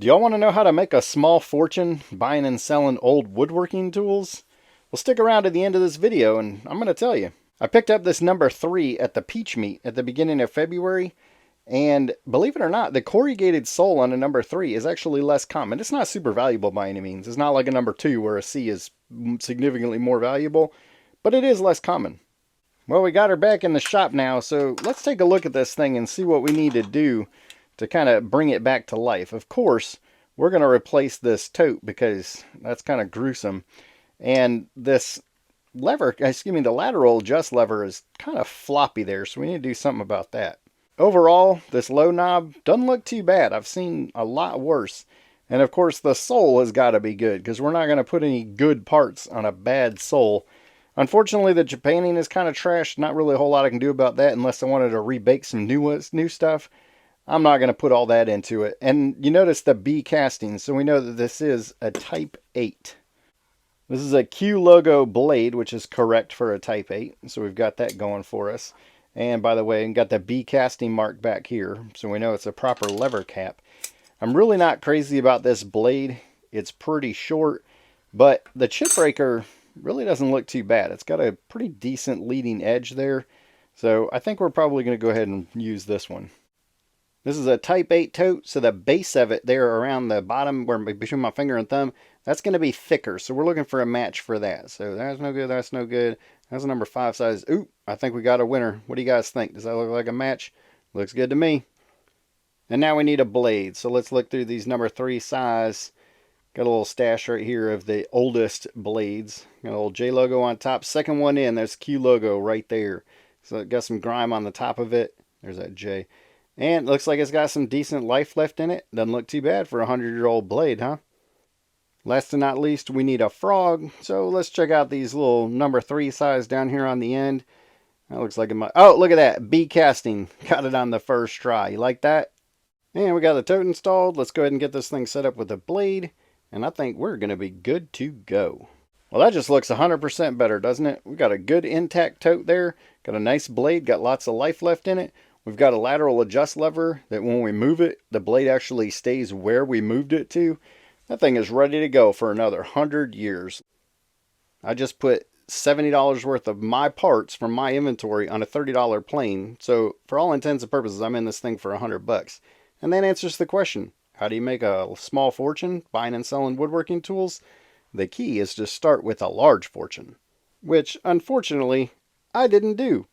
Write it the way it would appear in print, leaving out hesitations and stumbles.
Do y'all want to know how to make a small fortune buying and selling old woodworking tools? Well, stick around to the end of this video and I'm going to tell you. I picked up this number 3 at the Peach Meet at the beginning of February, and believe it or not, the corrugated sole on a number 3 is actually less common. It's not super valuable by any means. It's not like a number 2 where a C is significantly more valuable, but it is less common. Well, we got her back in the shop now, so let's take a look at this thing and see what we need to do to kind of bring it back to life. Of course, we're going to replace this tote because that's kind of gruesome. And this lever, the lateral adjust lever is kind of floppy there, so we need to do something about that. Overall, this low knob doesn't look too bad. I've seen a lot worse. And of course, the sole has got to be good because we're not going to put any good parts on a bad sole. Unfortunately, the Japaning is kind of trash. Not really a whole lot I can do about that unless I wanted to rebake some new stuff. I'm not going to put all that into it. And you notice the B casting, so we know that this is a Type 8. This is a Q logo blade, which is correct for a Type 8. So we've got that going for us. And by the way, we've got the B casting mark back here, so we know it's a proper lever cap. I'm really not crazy about this blade. It's pretty short, but the chip breaker really doesn't look too bad. It's got a pretty decent leading edge there. So I think we're probably going to go ahead and use this one. This is a Type 8 tote, so the base of it there around the bottom, where between my finger and thumb, that's going to be thicker. So we're looking for a match for that. So that's no good, that's no good. That's a number 5 size. Ooh, I think we got a winner. What do you guys think? Does that look like a match? Looks good to me. And now we need a blade. So let's look through these number 3 size. Got a little stash right here of the oldest blades. Got a little J logo on top. Second one in, there's Q logo right there. So it got some grime on the top of it. There's that J. And it looks like it's got some decent life left in it. Doesn't look too bad for a 100-year-old blade, huh? Last and not least, we need a frog. So let's check out these little number 3 size down here on the end. That looks like it might... Oh, look at that. B casting. Got it on the first try. You like that? And we got the tote installed. Let's go ahead and get this thing set up with a blade. And I think we're going to be good to go. Well, that just looks 100% better, doesn't it? We got a good intact tote there. Got a nice blade. Got lots of life left in it. We've got a lateral adjust lever that when we move it, the blade actually stays where we moved it to. That thing is ready to go for another 100 years. I just put $70 worth of my parts from my inventory on a $30 plane. So for all intents and purposes, I'm in this thing for $100. And that answers the question. How do you make a small fortune buying and selling woodworking tools? The key is to start with a large fortune, which unfortunately I didn't do.